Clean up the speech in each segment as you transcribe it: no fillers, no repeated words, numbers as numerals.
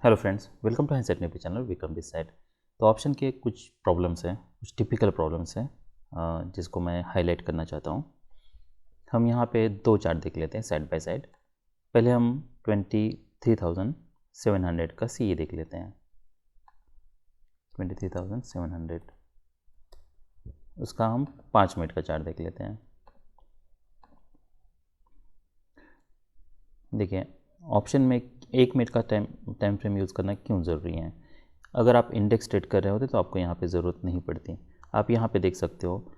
Hello friends, welcome to handset न्यूपी channel Vikram this side. तो option के कुछ प्रॉब्लम्स हैं, कुछ टिपिकल प्रॉब्लम्स हैं जिसको मैं हाईलाइट करना चाहता हूँ। हम यहाँ पे दो चार्ट देख लेते हैं साइड बाय साइड। पहले हम 23,700 का सी देख लेते हैं। 23,700 उसका हम 5 मिनट का चार्ट देख लेते हैं। देखिए, ऑप्शन में 1 मिनट का टाइम फ्रेम यूज़ करना क्यों ज़रूरी है। अगर आप इंडेक्स ट्रेड कर रहे होते तो आपको यहाँ पे ज़रूरत नहीं पड़ती। आप यहाँ पे देख सकते हो,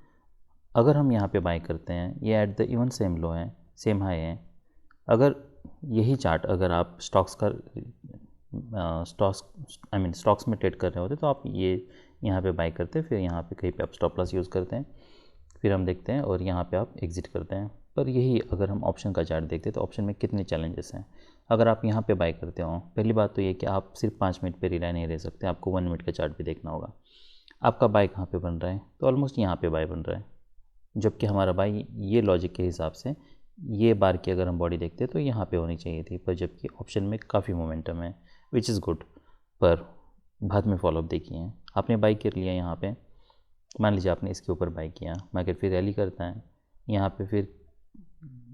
अगर हम यहाँ पे बाय करते हैं, ये एट द इवन सेम लो है, सेम हाई है। अगर यही चार्ट अगर आप स्टॉक्स में ट्रेड कर रहे होते तो आप ये यहाँ पे बाय करते, फिर यहाँ पे कहीं पे आप स्टॉप लॉस यूज़ करते हैं, फिर हम देखते हैं और यहाँ पे आप एग्जिट करते हैं। पर यही अगर हम ऑप्शन का चार्ट देखते हैं तो ऑप्शन में कितने चैलेंजेस हैं। अगर आप यहाँ पे बाय करते हो, पहली बात तो ये कि आप सिर्फ 5 मिनट पे रिलाय नहीं रह सकते, आपको 1 मिनट का चार्ट भी देखना होगा। आपका बाय कहाँ पे बन रहा है, तो ऑलमोस्ट यहाँ पे बाय बन रहा है, जबकि हमारा बाय ये लॉजिक के हिसाब से ये बार की अगर हम बॉडी देखते हैं तो यहाँ पे होनी चाहिए थी, पर जबकि ऑप्शन में काफ़ी मोमेंटम है विच इज़ गुड। पर बाद में फॉलोअप देखिए, आपने बाई कर लिया यहाँ पे, मान लीजिए आपने इसके ऊपर बाई किया, मार्केट फिर रैली करता है यहाँ पे, फिर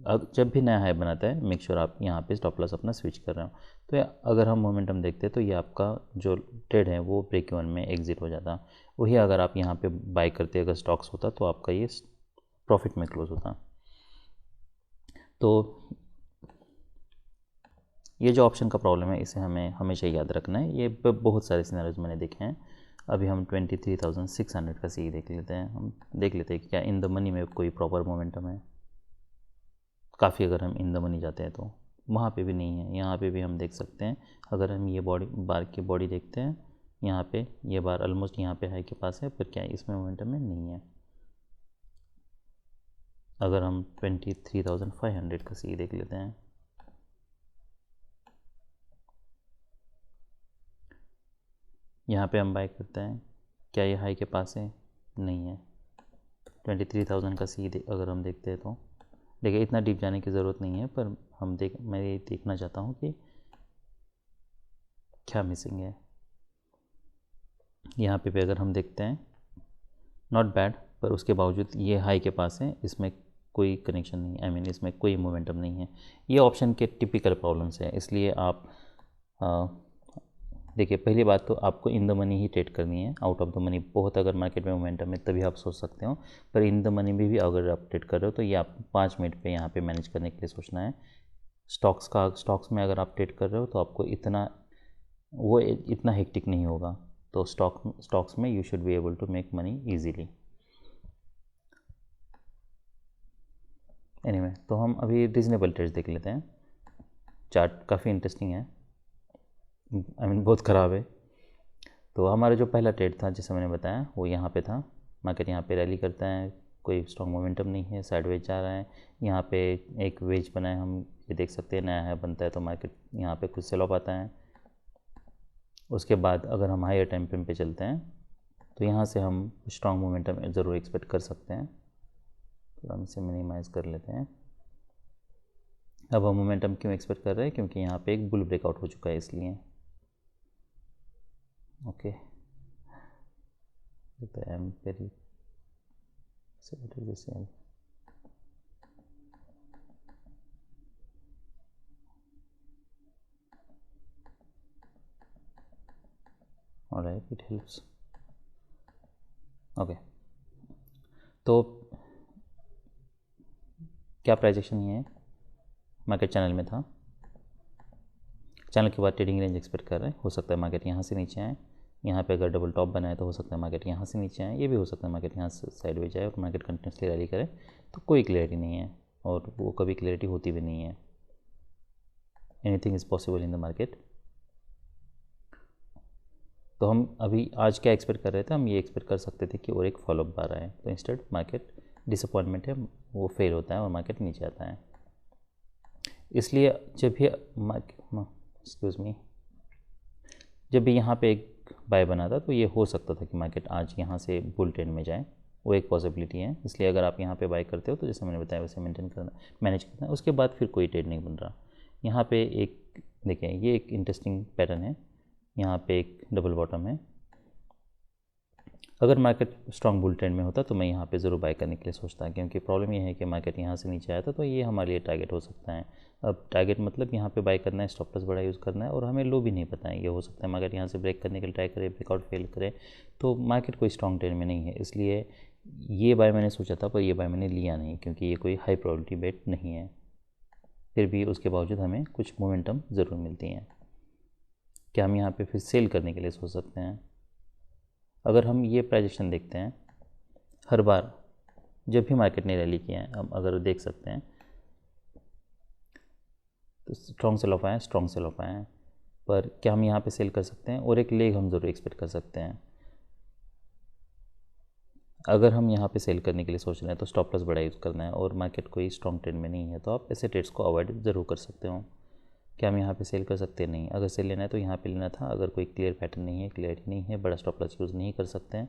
अब जब भी नया हाई बनाता है मेक श्योर आप यहाँ पे स्टॉप लॉस अपना स्विच कर रहे हो। तो अगर हम मोमेंटम देखते हैं तो ये आपका जो ट्रेड है वो ब्रेक इवन में एग्जिट हो जाता। वही अगर आप यहाँ पे बाई करते अगर स्टॉक्स होता तो आपका ये प्रॉफिट में क्लोज होता। तो ये जो ऑप्शन का प्रॉब्लम है इसे हमें हमेशा याद रखना है। ये बहुत सारे सिनेरियोज मैंने देखे हैं। अभी हम 23,600 का सी देख लेते हैं। हम देख लेते हैं कि क्या इन द मनी में कोई प्रॉपर मोमेंटम है। काफ़ी अगर हम इन द मनी जाते हैं तो वहाँ पे भी नहीं है। यहाँ पे भी हम देख सकते हैं, अगर हम ये बॉडी बार की बॉडी देखते हैं, यहाँ पे ये बार ऑलमोस्ट यहाँ पे हाई के पास है, पर क्या इसमें मोमेंटम में नहीं है। अगर हम 23,500 का सी देख लेते हैं, यहाँ पे हम बाय करते हैं, क्या ये हाई के पास है, नहीं है। 23,000 का सी अगर हम देखते हैं तो देखिए इतना डीप जाने की ज़रूरत नहीं है, पर मैं ये देखना चाहता हूँ कि क्या मिसिंग है। यहाँ पे भी अगर हम देखते हैं नॉट बैड, पर उसके बावजूद ये हाई के पास है, इसमें कोई कनेक्शन नहीं, इसमें कोई मोमेंटम नहीं है। ये ऑप्शन के टिपिकल प्रॉब्लम्स है। इसलिए आप देखिए, पहली बात तो आपको in the money he trade करनी है। आउट ऑफ द मनी बहुत अगर मार्केट में मोमेंटम है तभी आप सोच सकते हो, पर इन द मनी में भी अगर आप ट्रेड कर रहे हो तो ये आप 5 मिनट पे यहाँ पे मैनेज करने के लिए सोचना है। स्टॉक्स में अगर आप ट्रेड कर रहे हो तो आपको इतना हेक्टिक नहीं होगा। तो स्टॉक्स में you should be able to make money easily. Anyway, तो हम अभी रीजनेबल ट्रेड्स देख लेते हैं। चार्ट काफ़ी इंटरेस्टिंग है, बहुत ख़राब है। तो हमारा जो पहला ट्रेड था जैसे मैंने बताया वो यहाँ पे था। मार्केट यहाँ पे रैली करता है, कोई स्ट्रॉन्ग मोमेंटम नहीं है, साइडवेज जा रहा है। यहाँ पे एक वेज बना है, हम ये देख सकते हैं, नया है बनता है तो मार्केट यहाँ पे कुछ सेल ऑफ आता है। उसके बाद अगर हम हायर टाइम फ्रेम पे चलते हैं तो यहाँ से हम स्ट्रॉन्ग मोमेंटम ज़रूर एक्सपेक्ट कर सकते हैं। तो हम इसे मिनिमाइज़ कर लेते हैं। अब हम मोमेंटम क्यों एक्सपेक्ट कर रहे हैं, क्योंकि यहाँ पे एक बुल ब्रेकआउट हो चुका है इसलिए। ओके, तो am very sell. Alright, it helps. Okay, तो क्या प्राइस एक्शन ये है, मार्केट चैनल में था, चैनल के बाद ट्रेडिंग रेंज एक्सपेक्ट कर रहे हैं। हो सकता है मार्केट यहाँ से नीचे आए, यहाँ पे अगर डबल टॉप बनाए तो हो सकता है मार्केट यहाँ से नीचे आए, ये भी हो सकता है मार्केट यहाँ से साइडवेज जाए और मार्केट कंटिन्यूसली रैली करे। तो कोई क्लैरिटी नहीं है और वो कभी क्लैरिटी होती भी नहीं है। Anything is possible in the market. तो हम अभी आज क्या एक्सपेक्ट कर रहे थे, हम ये एक्सपेक्ट कर सकते थे कि और एक फॉलोअप बार आए, तो इंस्टेड मार्केट डिसअपॉइंटमेंट है, वो फेल होता है और मार्केट नीचे आता है। इसलिए जब भी जब भी यहाँ पे एक बाय बना था तो ये हो सकता था कि मार्केट आज यहाँ से बुल ट्रेंड में जाए, वो एक पॉसिबिलिटी है। इसलिए अगर आप यहाँ पे बाय करते हो तो जैसे मैंने बताया वैसे मैनेज करना है। उसके बाद फिर कोई ट्रेड नहीं बन रहा। यहाँ पे एक देखिए, ये एक इंटरेस्टिंग पैटर्न है। यहाँ पे एक डबल बॉटम है। अगर मार्केट स्ट्रॉन्ग बुल ट्रेंड में होता तो मैं यहाँ पे ज़रूर बाय करने के लिए सोचता, क्योंकि प्रॉब्लम ये है कि मार्केट यहाँ से नीचे आया था तो ये हमारे लिए टारगेट हो सकता है। अब टारगेट मतलब यहाँ पे बाय करना है, स्टॉप लॉस बड़ा यूज़ करना है, और हमें लो भी नहीं पता है। ये हो सकता है मार्केट यहाँ से ब्रेक करने के लिए ट्राई करे, ब्रेकआउट फेल करे, तो मार्केट कोई स्ट्रॉन्ग ट्रेंड में नहीं है। इसलिए ये बाय मैंने सोचा था, पर ये बाय मैंने लिया नहीं, क्योंकि ये कोई हाई प्रोबेबिलिटी बेट नहीं है। फिर भी उसके बावजूद हमें कुछ मोमेंटम ज़रूर मिलती हैं। क्या हम यहाँ पे फिर सेल करने के लिए सोच सकते हैं? अगर हम ये प्राइजेक्शन देखते हैं, हर बार जब भी मार्केट ने रैली किया है, हम अगर देख सकते हैं तो स्ट्रॉन्ग सेल ऑफ आए हैं, स्ट्रॉन्ग सेल ऑफ आए हैं, पर क्या हम यहाँ पे सेल कर सकते हैं? और एक लेग हम ज़रूर एक्सपेक्ट कर सकते हैं। अगर हम यहाँ पे सेल करने के लिए सोच रहे हैं तो स्टॉप लॉस बड़ा यूज़ करना है, और मार्केट कोई स्ट्रॉन्ग ट्रेंड में नहीं है, तो आप ऐसे ट्रेड्स को अवॉइड ज़रूर कर सकते हो। क्या हम यहाँ पे सेल कर सकते हैं? नहीं। अगर सेल लेना है तो यहाँ पे लेना था। अगर कोई क्लियर पैटर्न नहीं है, क्लियरिटी नहीं है, बड़ा स्टॉप लॉस यूज़ नहीं कर सकते हैं,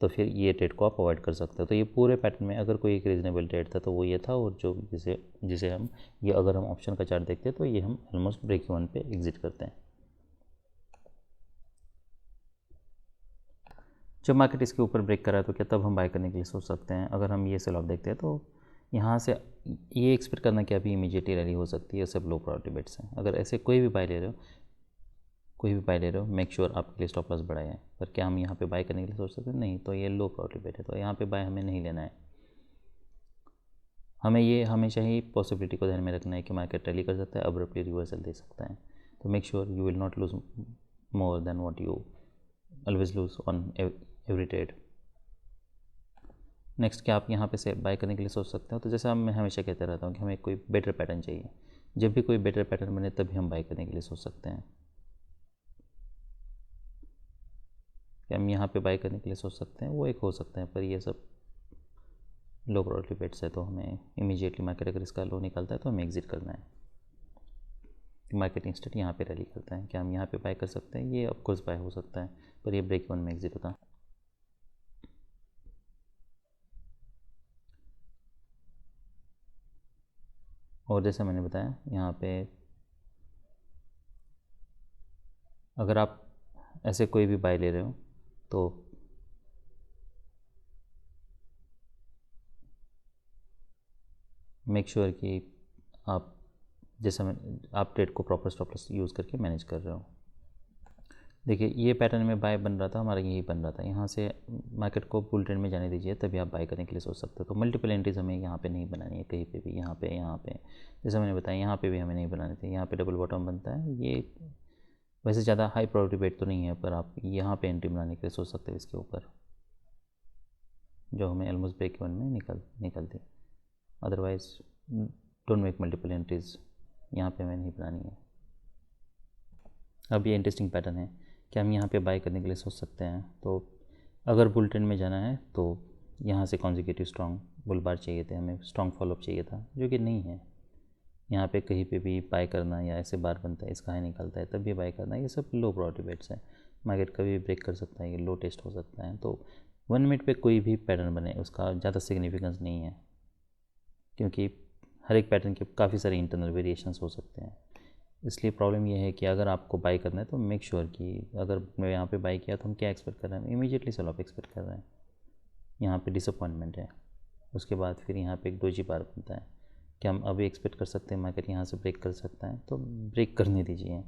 तो फिर ये ट्रेड को आप अवॉइड कर सकते हो। तो ये पूरे पैटर्न में अगर कोई एक रीजनेबल ट्रेड था तो वो ये था, और जो जिसे जिसे हम ये अगर हम ऑप्शन का चार्ट देखते हैं तो ये हम ऑलमोस्ट ब्रेक इवन पे एग्जिट करते हैं। जब मार्केट इसके ऊपर ब्रेक करा है तो क्या तब हम बाय करने के लिए सोच सकते हैं? अगर हम ये सेल ऑफ देखते हैं तो यहाँ से ये एक्सपेक्ट करना कि अभी इमीडिएटली रैली हो सकती है, सब लो प्रोबेबिलिटी बेट्स हैं। अगर ऐसे कोई भी बाय ले रहे हो, मेक श्योर आपके लिए स्टॉप लॉस बढ़ाया है। पर क्या हम यहाँ पे बाय करने के लिए सोच सकते हैं? नहीं। तो ये लो प्रोबेबिलिटी बेट है, तो यहाँ पे बाय हमें नहीं लेना है। हमें ये हमेशा ही पॉसिबिलिटी को ध्यान में रखना है कि मार्केट रैली कर सकता है, अब्रप्टली रिवर्सल दे सकता है। तो make sure you will not lose more than what you always lose on every trade. Next, क्या आप यहाँ पे से बाय करने के लिए सोच सकते हो? तो जैसा मैं हमेशा कहते रहता हूँ कि हमें कोई बेटर पैटर्न चाहिए। जब भी कोई बेटर पैटर्न बने तभी हम बाय करने के लिए सोच सकते हैं। कि हम यहाँ पे बाय करने के लिए सोच सकते हैं, वो एक हो सकता है, पर ये सब लो प्रोबेबिलिटी बेट्स है, तो हमें इमीडिएटली मार्केट अगर इसका लो निकलता है तो हमें एग्जिट करना है। मार्केट इंस्टेंट यहाँ पे रैली करता है, क्या हम यहाँ पे बाय कर सकते हैं? ये ऑफकोर्स बाय हो सकता है, पर ये ब्रेक इवन में एग्जिट होता है। और जैसे मैंने बताया, यहाँ पे अगर आप ऐसे कोई भी बाय ले रहे हो तो मेक श्योर कि आप जैसे मैं आप ट्रेड को प्रॉपर स्टॉप लॉस यूज़ करके मैनेज कर रहे हो। देखिए, ये पैटर्न में बाय बन रहा था, हमारा यही बन रहा था। यहाँ से मार्केट को बुल ट्रेंड में जाने दीजिए, तभी आप बाय करने के लिए सोच सकते हो। तो मल्टीपल एंट्रीज हमें यहाँ पे नहीं बनानी है, कहीं पे भी, यहाँ पे जैसे मैंने बताया, यहाँ पे भी हमें नहीं बनानी थी। यहाँ पे डबल बॉटम बनता है, ये वैसे ज़्यादा हाई प्रोबेबिलिटी बेट तो नहीं है, पर आप यहाँ पे एंट्री बनाने के लिए सोच सकते हो इसके ऊपर, जो हमें ऑलमोस्ट ब्रेक इवन में निकलती। Otherwise don't make multiple entries, यहाँ पे हमें नहीं बनानी है। अब ये इंटरेस्टिंग पैटर्न है, क्या हम यहाँ पे बाय करने के लिए सोच सकते हैं? तो अगर बुल ट्रेंड में जाना है तो यहाँ से कॉन्जिक्यूटिव स्ट्रॉन्ग बुल बार चाहिए थे, हमें स्ट्रॉन्ग फॉलोअप चाहिए था, जो कि नहीं है। यहाँ पे कहीं पे भी बाय करना, या ऐसे बार बनता है, इसका हाई निकलता है तब भी बाय करना, ये सब लो प्रोबेबिलिटी बेट्स है। मार्केट कभी भी ब्रेक कर सकता है, ये लो टेस्ट हो सकता है। तो 1 मिनट पे कोई भी पैटर्न बने उसका ज़्यादा सिग्निफिकेंस नहीं है, क्योंकि हर एक पैटर्न के काफ़ी सारे इंटरनल वेरिएशंस हो सकते हैं। इसलिए प्रॉब्लम यह है कि अगर आपको बाय करना है तो मेक श्योर कि अगर मैं यहाँ पे बाय किया तो हम क्या एक्सपेक्ट कर रहे हैं? इमीडिएटली सेल ऑफ एक्सपेक्ट कर रहे हैं। यहाँ पे डिसअपॉइंटमेंट है, उसके बाद फिर यहाँ पे एक डोजी बार बनता है। क्या हम अभी एक्सपेक्ट कर सकते हैं मार्केट यहाँ से ब्रेक कर सकता है? तो ब्रेक करने दीजिए,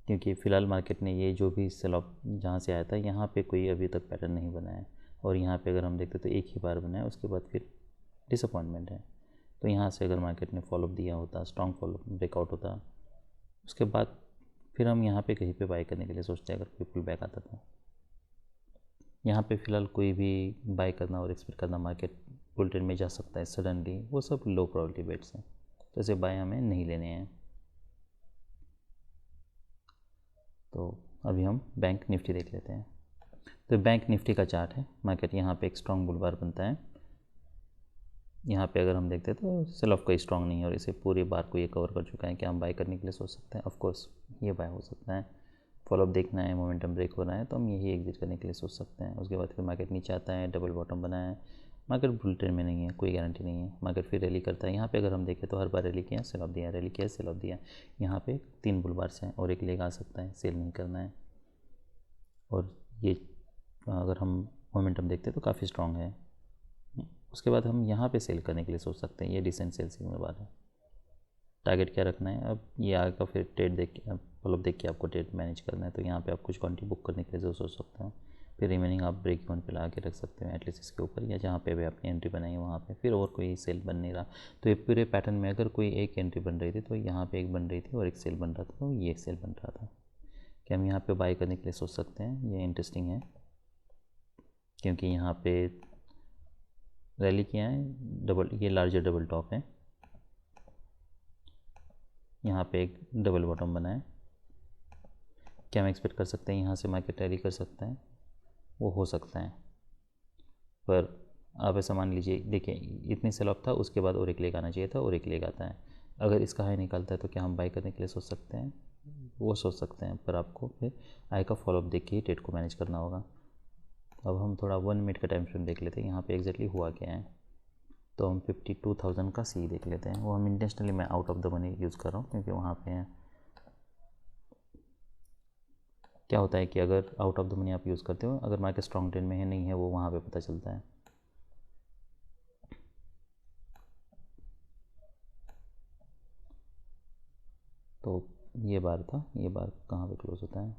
क्योंकि फ़िलहाल मार्केट ने ये जो भी सेल ऑफ जहाँ से आया था, यहाँ पे कोई अभी तक पैटर्न नहीं बना है, और यहाँ पे अगर हम देखते तो एक ही बार बना है, उसके बाद फिर डिसअपॉइंटमेंट है। तो यहाँ से अगर मार्केट ने फॉलोअप दिया होता, स्ट्रॉन्ग फॉलोअप ब्रेकआउट होता, उसके बाद फिर हम यहाँ पे कहीं पे बाय करने के लिए सोचते हैं, अगर कोई पुल बैक आता था। यहाँ पे फ़िलहाल कोई भी बाय करना और एक्सपेक्ट करना मार्केट बुल ट्रेंड में जा सकता है सडनली, वो सब लो प्रोबेबिलिटी बेट्स हैं, तो ऐसे बाय हमें नहीं लेने हैं। तो अभी हम बैंक निफ्टी देख लेते हैं। तो बैंक निफ्टी का चार्ट है, मार्केट यहाँ पे एक स्ट्रॉन्ग बुल बार बनता है। यहाँ पे अगर हम देखते हैं तो सेल ऑफ कोई स्ट्रॉन्ग नहीं है, और इसे पूरी बार को ये कवर कर चुका है। क्या हम बाय करने के लिए सोच सकते हैं? ऑफ कोर्स ये बाय हो सकता है। फॉलोअप देखना है, मोमेंटम ब्रेक हो रहा है, तो हम यही एग्जिट करने के लिए सोच सकते हैं। उसके बाद फिर मार्केट नीचे आता है, डबल बॉटम बना है, मार्केट बुल ट्रेंड में नहीं है, कोई गारंटी नहीं है, मार्केट फिर रैली करता है। यहाँ पे अगर हम देखें तो हर बार रैली किया, सेल ऑफ दिया, रैली किया, सेल ऑफ दिया। यहाँ पे 3 बुल बार्स हैं और एक लेग आ सकता है, सेल नहीं करना है। और ये अगर हम मोमेंटम देखते हैं तो काफ़ी स्ट्रॉन्ग है। उसके बाद हम यहाँ पे सेल करने के लिए सोच सकते हैं, ये डिसेंट सेल सिग्नल बार है। टारगेट क्या रखना है, अब ये आगे का फिर ट्रेड देख के, फॉलोअप देख के आपको ट्रेड मैनेज करना है। तो यहाँ पे आप कुछ क्वांटिटी बुक करने के लिए सोच सकते हो, फिर रिमेनिंग आप ब्रेक इवन पे ला के रख सकते हो एटलीस्ट इसके ऊपर, या जहाँ पे भी आपने एंट्री बनाई है वहाँ पे। फिर और कोई सेल बन नहीं रहा, तो ये पूरे पैटर्न में अगर कोई एक एंट्री बन रही थी तो यहाँ पे एक बन रही थी और एक सेल बन रहा था, तो ये सेल बन रहा था। क्या हम यहाँ पे बाई करने के लिए सोच सकते हैं? ये इंटरेस्टिंग है क्योंकि यहाँ पे रैली किया है, डबल, ये लार्जर डबल टॉप है, यहाँ पे एक डबल बॉटम बना है। क्या हम एक्सपेक्ट कर सकते हैं यहाँ से मार्केट रैली कर सकता है? वो हो सकता है, पर आप ऐसा मान लीजिए, देखिए इतनी सेल ऑफ था, उसके बाद और एक लेग आना चाहिए था और एक लेग आता है। अगर इसका हाई निकलता है तो क्या हम बाई करने के लिए सोच सकते हैं? वो सोच सकते हैं, पर आपको फिर आई का फॉलोअप देख के ही ट्रेड को मैनेज करना होगा। अब हम थोड़ा 1 मिनट का टाइम फ्रेम देख लेते हैं, यहाँ पे एग्जैक्टली हुआ क्या है। तो हम 52,000 का सी देख लेते हैं। वो हम इंटेंशनली, मैं out of the money use कर रहा हूँ क्योंकि वहाँ पे है। क्या होता है कि अगर आउट ऑफ द मनी आप यूज़ करते हो, अगर मार्केट स्ट्रॉन्ग ट्रेंड में है नहीं है, वो वहाँ पे पता चलता है। तो ये बार था, ये बार कहाँ पे क्लोज होता है?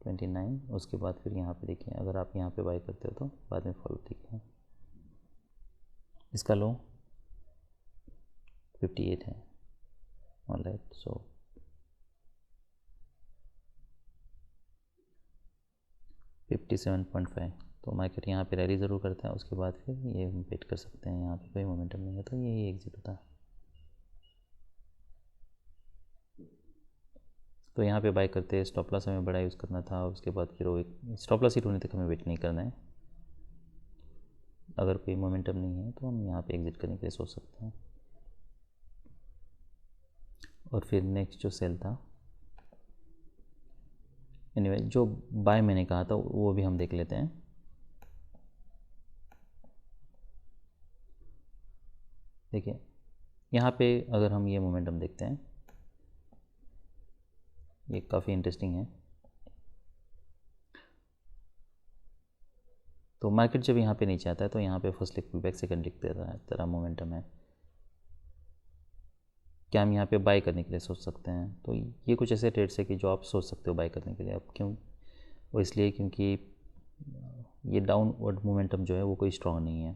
29। उसके बाद फिर यहाँ पे देखिए, अगर आप यहाँ पे बाई करते हो तो बाद में फॉलो देखिए, इसका लो 58 है। ऑलराइट, सो 57.5। तो मार्केट यहाँ पे रैली ज़रूर करता है, उसके बाद फिर ये वेट कर सकते हैं, यहाँ पे कोई मोमेंटम नहीं है तो यही एग्जिट होता है। तो यहाँ पे बाय करते हैं, स्टॉप लॉस हमें बड़ा यूज़ करना था, उसके बाद फिर वो एक स्टॉप लॉस हिट होने तक हमें वेट नहीं करना है। अगर कोई मोमेंटम नहीं है तो हम यहाँ पे एग्जिट करने के लिए सोच सकते हैं। और फिर नेक्स्ट जो सेल था, एनीवे जो बाय मैंने कहा था वो भी हम देख लेते हैं। देखिए यहाँ पे अगर हम ये मोमेंटम देखते हैं, ये काफ़ी इंटरेस्टिंग है। तो मार्केट जब यहाँ पे नीचे आता है तो यहाँ पे फर्स्ट लिक पुल बैक, सेकंड लिक तरह मोमेंटम है। क्या हम यहाँ पे बाय करने के लिए सोच सकते हैं? तो ये कुछ ऐसे ट्रेड्स है कि जो आप सोच सकते हो बाय करने के लिए। अब क्यों? वो इसलिए क्योंकि ये डाउनवर्ड मोमेंटम जो है वो कोई स्ट्रॉन्ग नहीं है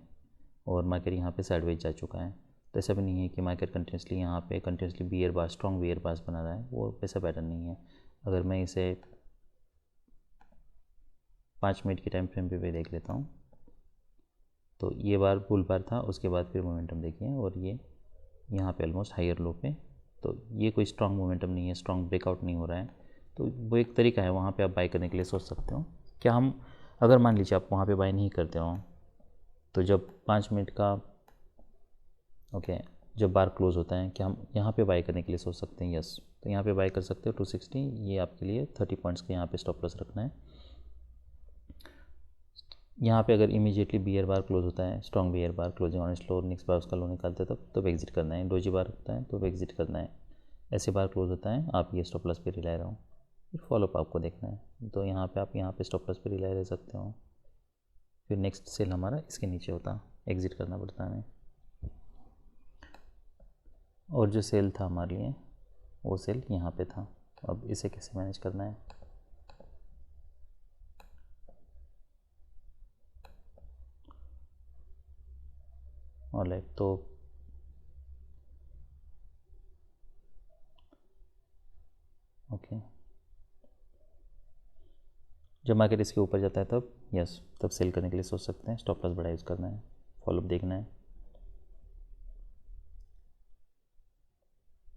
और मार्केट यहाँ पे साइडवेज जा चुका है। तो ऐसा भी नहीं है कि मार्केट कंटिन्यूसली यहाँ पे continuously bear bar, strong bear bars बना रहा है, वो वैसा पैटर्न नहीं है। अगर मैं इसे 5 मिनट की टाइम फ्रेम पे भी देख लेता हूँ तो ये बार पुल बार था, उसके बाद फिर मोमेंटम देखिए, और ये यहाँ पे ऑलमोस्ट हायर लो पे। तो ये कोई स्ट्रॉन्ग मोमेंटम नहीं है, स्ट्रॉन्ग ब्रेकआउट नहीं हो रहा है। तो वो एक तरीका है, वहाँ पे आप बाय करने के लिए सोच सकते हो। क्या हम, अगर मान लीजिए आप वहाँ पे बाय नहीं करते हो तो जब 5 मिनट का जब बार क्लोज होता है, क्या हम यहाँ पे बाय करने के लिए सोच सकते हैं? यस, तो यहाँ पे बाय कर सकते हो 260। ये आपके लिए 30 पॉइंट्स के यहाँ पे स्टॉप लॉस रखना है। यहाँ पे अगर इमीडिएटली बियर बार क्लोज होता है, strong bear bar closing on slow, next bar उसका लो निकालते हैं तब एग्जिट करना है। डोजी बार होता है तो एग्जिट करना है। ऐसे बार क्लोज होता है, आप ये स्टॉप लॉस पे रिलाय रहो, फिर फॉलोअप आपको देखना है। तो यहाँ पे आप यहाँ पे स्टॉप लॉस पे रिलाय रह सकते हो। फिर नेक्स्ट सेल हमारा इसके नीचे होता, एग्जिट करना पड़ता है हमें। और जो सेल था हमारे लिए वो सेल यहाँ पे था। अब इसे कैसे मैनेज करना है? ऑलराइट, तो जब मार्केट इसके ऊपर जाता है तब सेल करने के लिए सोच सकते हैं। स्टॉप लॉस बड़ा यूज़ करना है, फॉलोअप देखना है।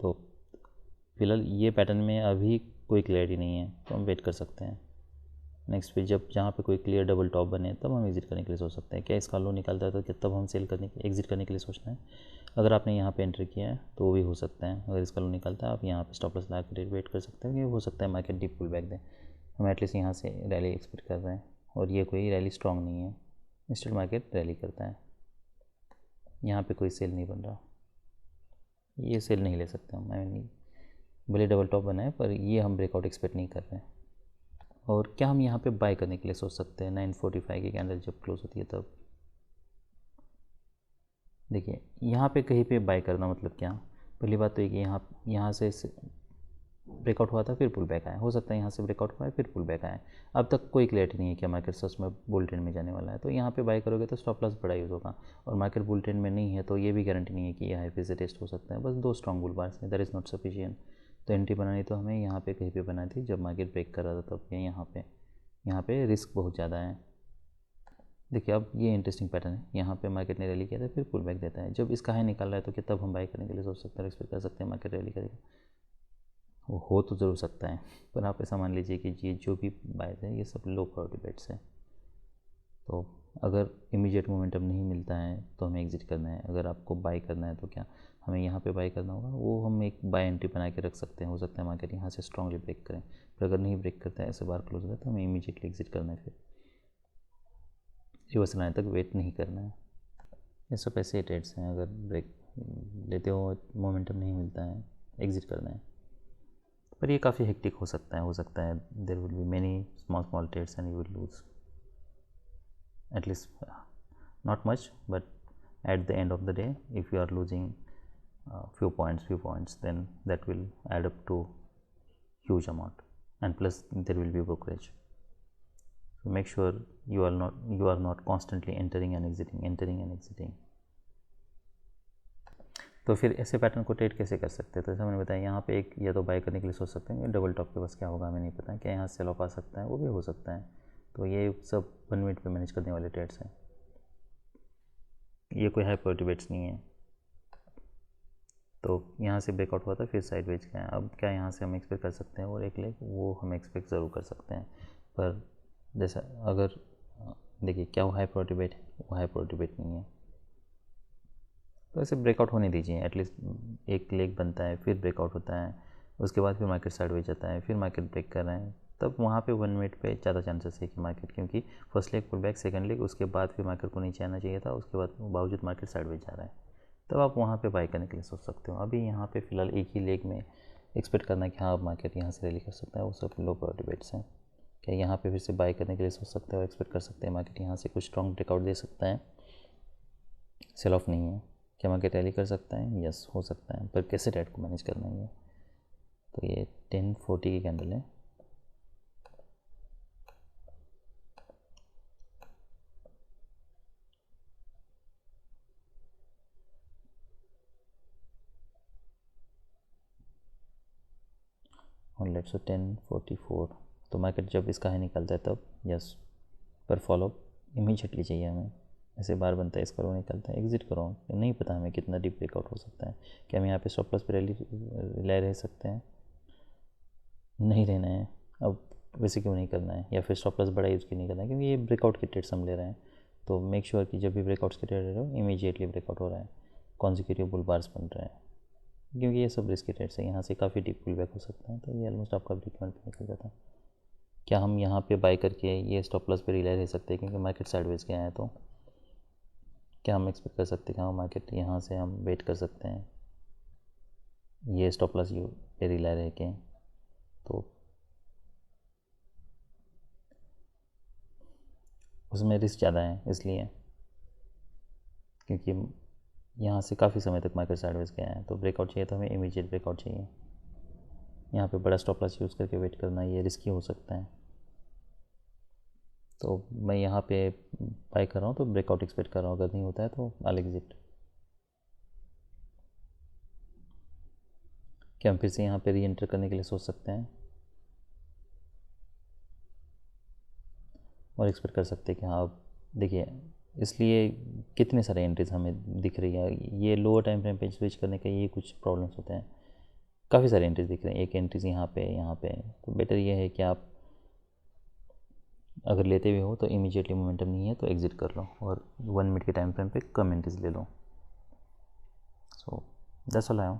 तो फिलहाल ये पैटर्न में अभी कोई क्लियरिटी नहीं है तो हम वेट कर सकते हैं। नेक्स्ट फिर जब जहाँ पे कोई क्लियर डबल टॉप बने तब हम एग्जिट करने के लिए सोच सकते हैं। क्या इसका लो निकलता है तो क्या तब हम एग्जिट करने के लिए सोचना है? अगर आपने यहाँ पे एंट्री किया है तो वो भी हो सकता है। अगर इसका लो निकलता है आप यहाँ पे स्टॉप लॉस लगा कर वेट कर सकते हैं कि हो सकता है मार्केट डीप पुल बैक दे। हम एटलीस्ट यहाँ से रैली एक्सपेक्ट कर रहे हैं और ये कोई रैली स्ट्रॉन्ग नहीं है, इंस्टेंट मार्केट रैली करता है। यहाँ पे कोई सेल नहीं बन रहा, ये सेल नहीं ले सकते हम, आई मीन भले डबल टॉप बना है पर ये हम ब्रेकआउट एक्सपेक्ट नहीं कर रहे हैं। और क्या हम यहाँ पे बाय करने के लिए सोच सकते हैं 9:45 की कैंडल जब क्लोज होती है तब? देखिए यहाँ पे कहीं पे बाय करना मतलब क्या, पहली बात तो ये कि यहाँ से ब्रेकआउट हुआ था फिर पुल बैक आया, हो सकता है यहाँ से ब्रेकआउट हुआ है फिर पुल बैक आया। अब तक कोई क्लैरिटी नहीं है कि मार्केट सच में बुल ट्रेंड में जाने वाला है, तो यहाँ पे बाय करोगे तो स्टॉप लॉस बड़ा यूज़ होगा। और मार्केट बुल ट्रेंड में नहीं है तो ये भी गारंटी नहीं है कि ये हाई फिर से टेस्ट हो सकता है। बस 2 स्ट्रॉन्ग बुल बार्स है, दैट इज़ नॉट सफिशिएंट। तो एंट्री बनानी तो हमें यहाँ पे कहीं पे बनाई थी जब मार्केट ब्रेक कर रहा था तब, यहाँ पे रिस्क बहुत ज़्यादा है। देखिए अब ये इंटरेस्टिंग पैटर्न है, यहाँ पे मार्केट ने रैली किया था फिर पुल बैक देता है। जब इसका हाई निकाल रहा है तो क्या तब हम बाय करने के लिए सोच सकते हैं, एक्सपेक्ट कर सकते हैं मार्केट रैली करेगा? वो हो तो ज़रूर सकता है, पर आप ऐसा मान लीजिए कि ये जो भी बायस है ये सब लो प्रायोरिटी बेट्स है। तो अगर इमीडिएट मोमेंटम नहीं मिलता है तो हमें एग्जिट करना है। अगर आपको बाय करना है तो क्या हमें यहाँ पे बाय करना होगा, वो हम एक बाय एंट्री बना के रख सकते हैं। हो सकता है मार्केट यहाँ से स्ट्रांगली ब्रेक करें, पर अगर नहीं ब्रेक करता है, ऐसे बार क्लोज होता है, तो हमें इमीडिएटली एग्जिट करना है, फिर रिवर्सल आने तक वेट नहीं करना है। ये सब ऐसे ट्रेड्स हैं, अगर ब्रेक लेते हो मोमेंटम नहीं मिलता है एग्जिट करना है। पर ये काफ़ी हेक्टिक हो सकता है there will be many small trades and you will lose at least not much, but at the end of the day if you are losing few points then that will add up to huge amount, and plus there will be brokerage. So make sure you are not constantly entering and exiting. तो फिर ऐसे pattern को trade कैसे कर सकते हैं? तो जैसा मैंने बताया, यहाँ पे एक या तो बाय करने के लिए सोच सकते हैं, डबल टॉप के बस क्या होगा हमें नहीं पता, क्या यहाँ सेल ऑफ आ सकता है, वो भी हो सकता है। तो ये सब 1 मिनट पे मैनेज करने वाले ट्रेड्स हैं, ये कोई हाई प्रायोरिटी बेट्स नहीं है। तो यहाँ से ब्रेकआउट हुआ था फिर साइड वेज गया, अब क्या यहाँ से हम एक्सपेक्ट कर सकते हैं और एक लेग, वो हम एक्सपेक्ट ज़रूर कर सकते हैं। पर जैसा अगर देखिए क्या वो हाई प्रायोरिटी बेट है, वो हाई प्रायोरिटी बेट नहीं है। तो ऐसे ब्रेकआउट होने दीजिए, एटलीस्ट एक लेग बनता है फिर ब्रेकआउट होता है, उसके बाद फिर मार्केट साइडवेज जाता है, फिर मार्केट ब्रेक कर रहे हैं, तब वहाँ पे 1 मिनट पे ज़्यादा चांसेस है कि मार्केट, क्योंकि first leg pull back, second leg, उसके बाद फिर मार्केट को नीचे आना चाहिए था, उसके बाद बावजूद मार्केट साइडवेज जा रहा है, तब आप वहाँ पे बाय करने के लिए सोच सकते हो। अभी यहाँ पे फिलहाल एक ही लेग में एक्सपेक्ट करना है कि हाँ मार्केट यहाँ से रैली कर सकता है, वो सब लो प्रायोरिटी बेट्स हैं। क्या यहाँ पे फिर से बाय करने के लिए सोच सकते हो और एक्सपेक्ट कर सकते हैं मार्केट यहाँ से कुछ स्ट्रॉन्ग ब्रेकआउट दे सकता है, सेल ऑफ नहीं है। क्या मार्केट रैली कर सकता है? यस हो सकता है, पर कैसे ट्रेड को मैनेज करना है ये? तो ये 10:40 की कैंडल है, और लेट्स 10:44। तो मार्केट जब इसका हाई निकलता है तब यस, पर फॉलो इमीडिएटली चाहिए हमें। ऐसे बार बनता है, इसका लो निकलता है, एग्जिट करो। नहीं पता हमें कितना डीप ब्रेकआउट हो सकता है, क्या हम यहाँ पे स्टॉप लॉस पे रैली रह सकते हैं? नहीं रहना है। अब वैसे क्यों नहीं करना है, या फिर स्टॉप लॉस बड़ा यूज़ क्यों नहीं करना है? क्योंकि ये ब्रेकआउट के ट्रेड्स हम ले रहे हैं। तो मेक श्योर कि जब भी ब्रेकआउट्स के ट्रेड ले रहे हो इमीडिएटली ब्रेकआउट हो रहा है, कॉन्जिक्यूटिव बुल बार्स बन रहे हैं, क्योंकि ये सब रिस्की ट्रेड्स हैं, यहाँ से काफ़ी डीप पुल बैक हो सकता है। तो ये ऑलमोस्ट आपका ब्रेक पॉइंट पे निकल जाता है। क्या हम यहाँ पे बाय करके ये स्टॉप लॉस पे रिलाई रह सकते हैं, क्योंकि मार्केट साइडवेज गया है? तो क्या हम एक्सपेक्ट कर सकते हैं कि हाँ मार्केट यहाँ से हम वेट कर सकते हैं ये स्टॉप लॉस पे रिलाई रह के? तो उसमें रिस्क ज़्यादा है, इसलिए क्योंकि यहाँ से काफ़ी समय तक मार्केट साइडवेज गया है। तो ब्रेकआउट चाहिए तो हमें इमीडिएट ब्रेकआउट चाहिए। यहाँ पे बड़ा स्टॉप लॉस यूज़ करके वेट करना ये रिस्की हो सकता है। तो मैं यहाँ पे बाय कर रहा हूँ तो ब्रेकआउट एक्सपेक्ट कर रहा हूँ, अगर नहीं होता है तो आई एग्जिट। क्या हम फिर से यहाँ पे री एंटर करने के लिए सोच सकते हैं और एक्सपेक्ट कर सकते हैं कि हाँ देखिए, इसलिए कितने सारे एंट्रीज हमें दिख रही है। ये लोअर टाइम फ्रेम पे स्विच करने के ये कुछ प्रॉब्लम्स होते हैं, काफ़ी सारे एंट्रीज दिख रहे हैं, एक एंट्रीज यहाँ पे। तो बेटर ये है कि आप अगर लेते भी हो तो इमीडिएटली मोमेंटम नहीं है तो एग्जिट कर लो, और 1 मिनट के टाइम फ्रेम पे कम एंट्रीज ले लो। So that's all I M.